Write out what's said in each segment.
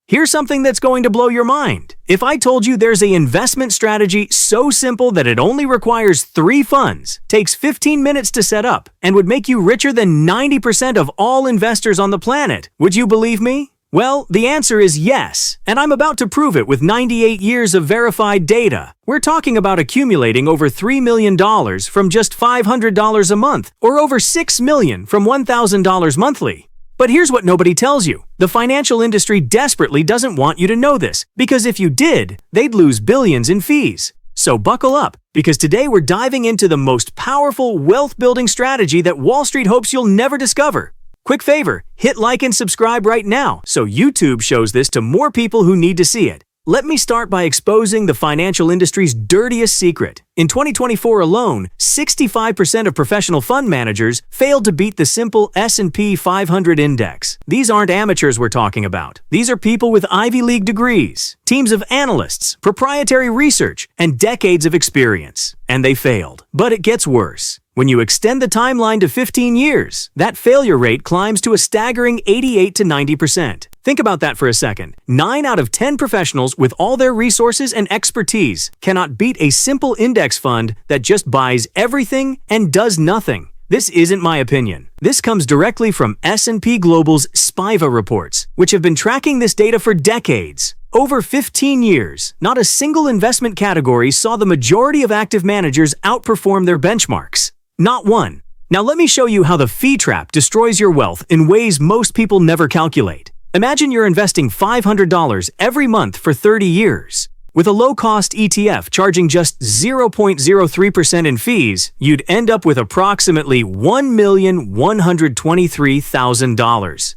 Here's something that's going to blow your mind. If I told you there's an investment strategy so simple that it only requires 3 funds, takes 15 minutes to set up, and would make you richer than 90% of all investors on the planet, would you believe me? Well, the answer is yes, and I'm about to prove it with 98 years of verified data. We're talking about accumulating over $3 million from just $500 a month, or over $6 million from $1,000 monthly. But here's what nobody tells you. The financial industry desperately doesn't want you to know this, because if you did, they'd lose billions in fees. So buckle up, because today we're diving into the most powerful wealth-building strategy that Wall Street hopes you'll never discover. Quick favor, hit like and subscribe right now so YouTube shows this to more people who need to see it. Let me start by exposing the financial industry's dirtiest secret. In 2024 alone, 65% of professional fund managers failed to beat the simple S&P 500 index. These aren't amateurs we're talking about. These are people with Ivy League degrees, teams of analysts, proprietary research, and decades of experience. And they failed. But it gets worse. When you extend the timeline to 15 years, that failure rate climbs to a staggering 88 to 90%. Think about that for a second. 9 out of 10 professionals with all their resources and expertise cannot beat a simple index fund that just buys everything and does nothing. This isn't my opinion. This comes directly from S&P Global's SPIVA reports, which have been tracking this data for decades. Over 15 years, not a single investment category saw the majority of active managers outperform their benchmarks. Not one. Now let me show you how the fee trap destroys your wealth in ways most people never calculate. Imagine you're investing $500 every month for 30 years. With a low-cost ETF charging just 0.03% in fees, you'd end up with approximately $1,123,000.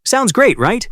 Sounds great, right?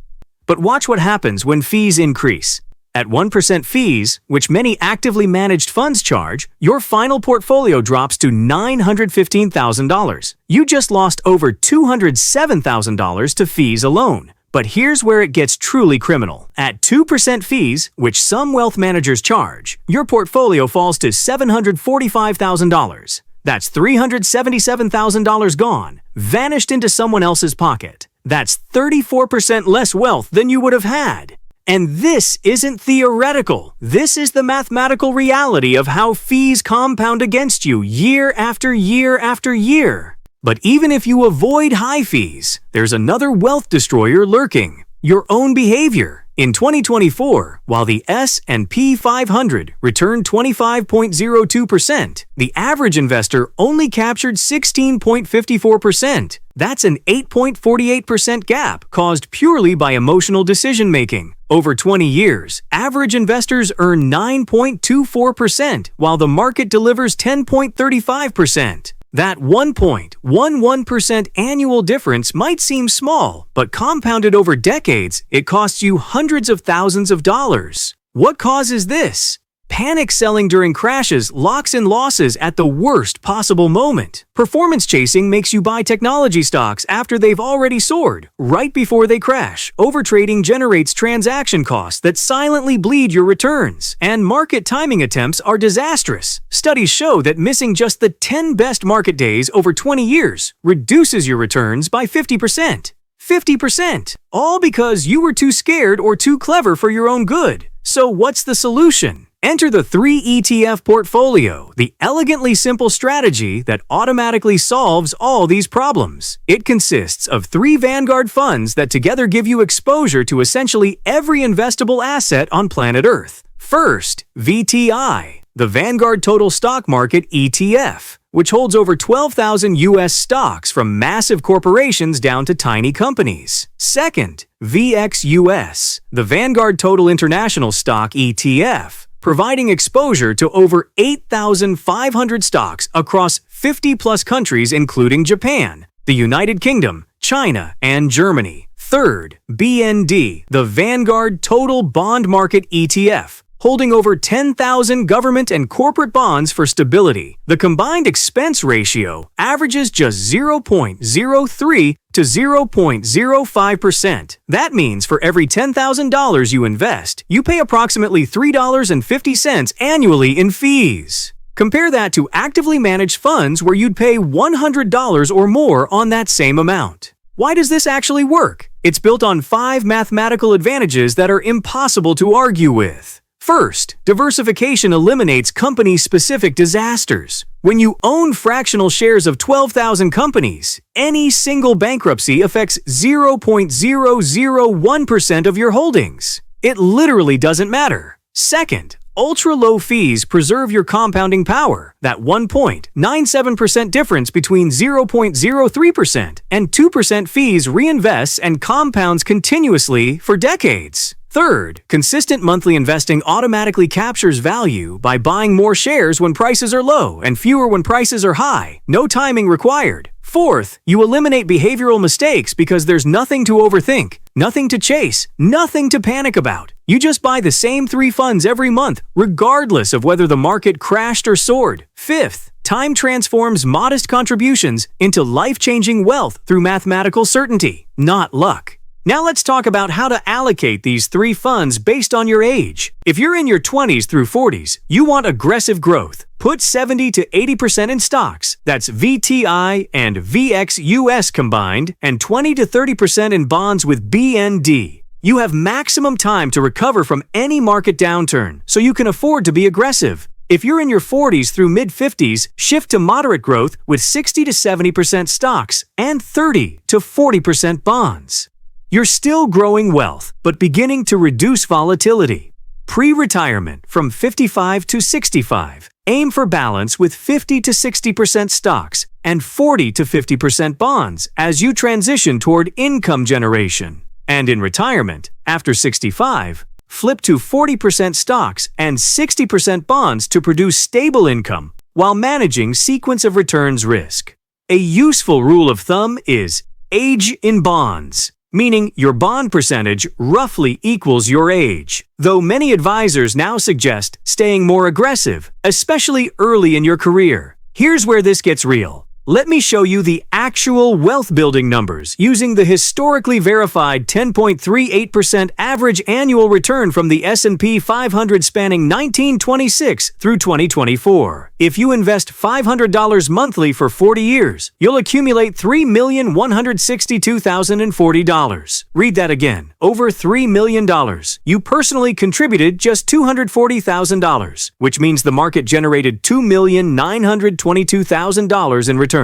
But watch what happens when fees increase. At 1% fees, which many actively managed funds charge, your final portfolio drops to $915,000. You just lost over $207,000 to fees alone. But here's where it gets truly criminal. At 2% fees, which some wealth managers charge, your portfolio falls to $745,000. That's $377,000 gone, vanished into someone else's pocket. That's 34% less wealth than you would have had. And this isn't theoretical. This is the mathematical reality of how fees compound against you year after year after year. But even if you avoid high fees, there's another wealth destroyer lurking: your own behavior. In 2024, while the S&P 500 returned 25.02%, the average investor only captured 16.54%. That's an 8.48% gap caused purely by emotional decision-making. Over 20 years, average investors earn 9.24%, while the market delivers 10.35%. That 1.11% annual difference might seem small, but compounded over decades, it costs you hundreds of thousands of dollars. What causes this? Panic selling during crashes locks in losses at the worst possible moment. Performance chasing makes you buy technology stocks after they've already soared, right before they crash. Overtrading generates transaction costs that silently bleed your returns. And market timing attempts are disastrous. Studies show that missing just the 10 best market days over 20 years reduces your returns by 50%. 50%! All because you were too scared or too clever for your own good. So what's the solution? Enter the 3 ETF portfolio, the elegantly simple strategy that automatically solves all these problems. It consists of 3 Vanguard funds that together give you exposure to essentially every investable asset on planet Earth. First, VTI, the Vanguard Total Stock Market ETF, which holds over 12,000 U.S. stocks from massive corporations down to tiny companies. Second, VXUS, the Vanguard Total International Stock ETF, providing exposure to over 8,500 stocks across 50-plus countries including Japan, the United Kingdom, China, and Germany. Third, BND, the Vanguard Total Bond Market ETF, holding over 10,000 government and corporate bonds for stability. The combined expense ratio averages just 0.03 to 0.05%. That means for every $10,000 you invest, you pay approximately $3.50 annually in fees. Compare that to actively managed funds where you'd pay $100 or more on that same amount. Why does this actually work? It's built on 5 mathematical advantages that are impossible to argue with. First, diversification eliminates company-specific disasters. When you own fractional shares of 12,000 companies, any single bankruptcy affects 0.001% of your holdings. It literally doesn't matter. Second, ultra-low fees preserve your compounding power. That 1.97% difference between 0.03% and 2% fees reinvests and compounds continuously for decades. Third, consistent monthly investing automatically captures value by buying more shares when prices are low and fewer when prices are high. No timing required. Fourth, you eliminate behavioral mistakes because there's nothing to overthink, nothing to chase, nothing to panic about. You just buy the same 3 funds every month, regardless of whether the market crashed or soared. Fifth, time transforms modest contributions into life-changing wealth through mathematical certainty, not luck. Now let's talk about how to allocate these 3 funds based on your age. If you're in your 20s through 40s, you want aggressive growth. Put 70 to 80% in stocks, that's VTI and VXUS combined, and 20 to 30% in bonds with BND. You have maximum time to recover from any market downturn, so you can afford to be aggressive. If you're in your 40s through mid-50s, shift to moderate growth with 60 to 70% stocks and 30 to 40% bonds. You're still growing wealth, but beginning to reduce volatility. Pre-retirement from 55 to 65. Aim for balance with 50 to 60% stocks and 40 to 50% bonds as you transition toward income generation. And in retirement, after 65, flip to 40% stocks and 60% bonds to produce stable income while managing sequence of returns risk. A useful rule of thumb is age in bonds, meaning your bond percentage roughly equals your age. Though many advisors now suggest staying more aggressive, especially early in your career. Here's where this gets real. Let me show you the actual wealth-building numbers using the historically verified 10.38% average annual return from the S&P 500 spanning 1926 through 2024. If you invest $500 monthly for 40 years, you'll accumulate $3,162,040. Read that again. Over $3 million. You personally contributed just $240,000, which means the market generated $2,922,000 in returns.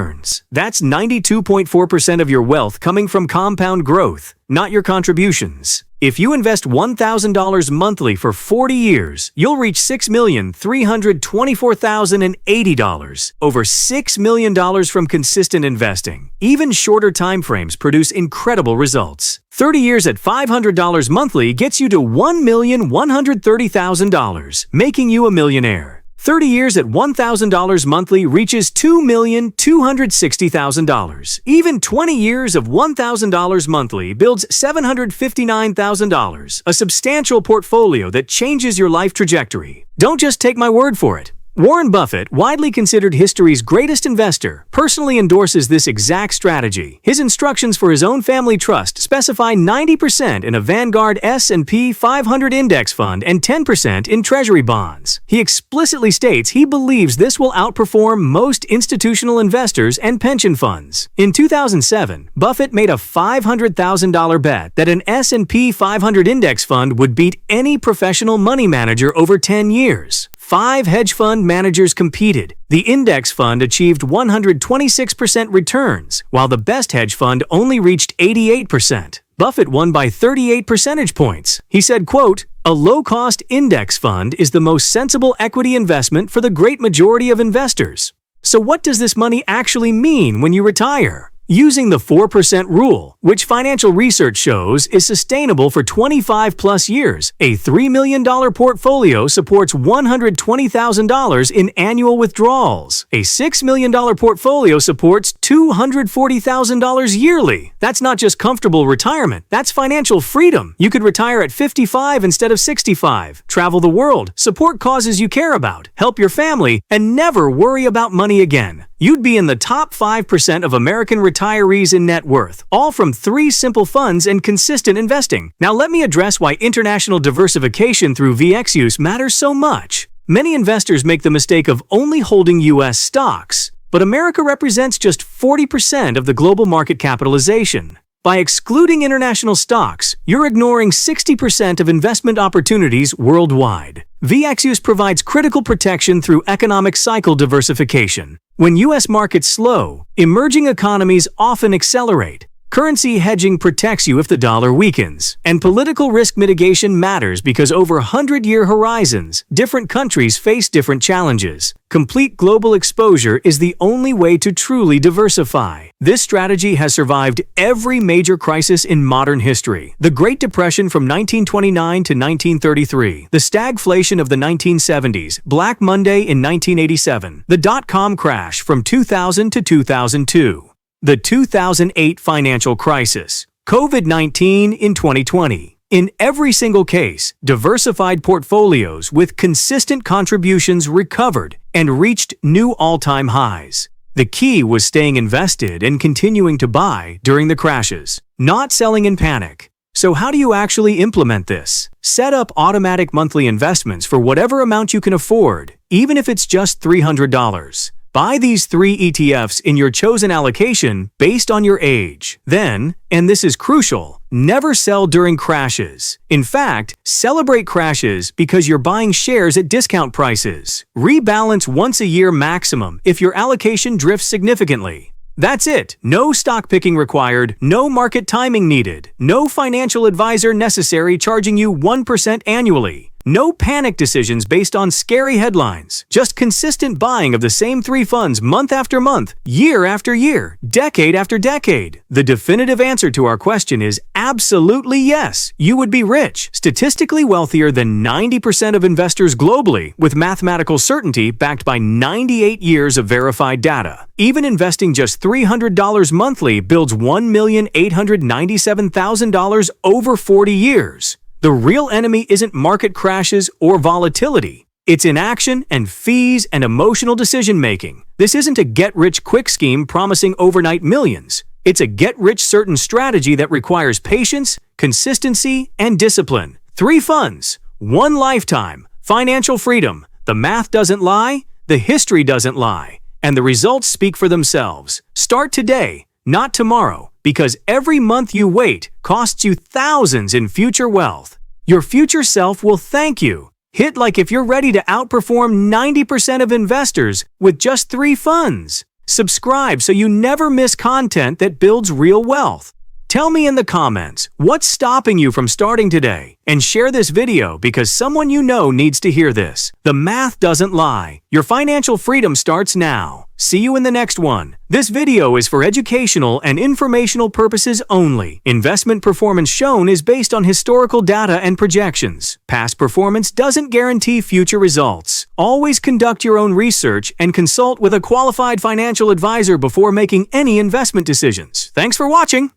That's 92.4% of your wealth coming from compound growth, not your contributions. If you invest $1,000 monthly for 40 years, you'll reach $6,324,080, over $6 million from consistent investing. Even shorter time frames produce incredible results. 30 years at $500 monthly gets you to $1,130,000, making you a millionaire. 30 years at $1,000 monthly reaches $2,260,000. Even 20 years of $1,000 monthly builds $759,000, a substantial portfolio that changes your life trajectory. Don't just take my word for it. Warren Buffett, widely considered history's greatest investor, personally endorses this exact strategy. His instructions for his own family trust specify 90% in a Vanguard S&P 500 index fund and 10% in treasury bonds. He explicitly states he believes this will outperform most institutional investors and pension funds. In 2007, Buffett made a $500,000 bet that an S&P 500 index fund would beat any professional money manager over 10 years. 5 hedge fund managers competed. The index fund achieved 126% returns, while the best hedge fund only reached 88%. Buffett won by 38 percentage points. He said, quote, "A low-cost index fund is the most sensible equity investment for the great majority of investors." So what does this money actually mean when you retire? Using the 4% rule, which financial research shows is sustainable for 25 plus years, a $3 million portfolio supports $120,000 in annual withdrawals. A $6 million portfolio supports $240,000 yearly. That's not just comfortable retirement, that's financial freedom. You could retire at 55 instead of 65, travel the world, support causes you care about, help your family, and never worry about money again. You'd be in the top 5% of American retirees in net worth, all from 3 simple funds and consistent investing. Now let me address why international diversification through VXUS matters so much. Many investors make the mistake of only holding U.S. stocks, but America represents just 40% of the global market capitalization. By excluding international stocks, you're ignoring 60% of investment opportunities worldwide. VXUS provides critical protection through economic cycle diversification. When U.S. markets slow, emerging economies often accelerate. Currency hedging protects you if the dollar weakens. And political risk mitigation matters because over 100-year horizons, different countries face different challenges. Complete global exposure is the only way to truly diversify. This strategy has survived every major crisis in modern history. The Great Depression from 1929 to 1933, the stagflation of the 1970s, Black Monday in 1987, the dot-com crash from 2000 to 2002. The 2008 financial crisis, COVID-19 in 2020. In every single case, diversified portfolios with consistent contributions recovered and reached new all-time highs. The key was staying invested and continuing to buy during the crashes, not selling in panic. So how do you actually implement this? Set up automatic monthly investments for whatever amount you can afford, even if it's just $300. Buy these 3 ETFs in your chosen allocation based on your age. Then, and this is crucial, never sell during crashes. In fact, celebrate crashes because you're buying shares at discount prices. Rebalance once a year maximum if your allocation drifts significantly. That's it. No stock picking required, no market timing needed, no financial advisor necessary charging you 1% annually. No panic decisions based on scary headlines. Just consistent buying of the same 3 funds month after month, year after year, decade after decade. The definitive answer to our question is absolutely yes. You would be rich, statistically wealthier than 90% of investors globally, with mathematical certainty backed by 98 years of verified data. Even investing just $300 monthly builds $1,897,000 over 40 years. The real enemy isn't market crashes or volatility. It's inaction and fees and emotional decision-making. This isn't a get-rich-quick scheme promising overnight millions. It's a get-rich-certain strategy that requires patience, consistency, and discipline. 3 funds, 1 lifetime, financial freedom. The math doesn't lie, the history doesn't lie, and the results speak for themselves. Start today, not tomorrow, because every month you wait costs you thousands in future wealth. Your future self will thank you. Hit like if you're ready to outperform 90% of investors with just 3 funds. Subscribe so you never miss content that builds real wealth. Tell me in the comments what's stopping you from starting today, and share this video because someone you know needs to hear this. The math doesn't lie. Your financial freedom starts now. See you in the next one. This video is for educational and informational purposes only. Investment performance shown is based on historical data and projections. Past performance doesn't guarantee future results. Always conduct your own research and consult with a qualified financial advisor before making any investment decisions. Thanks for watching.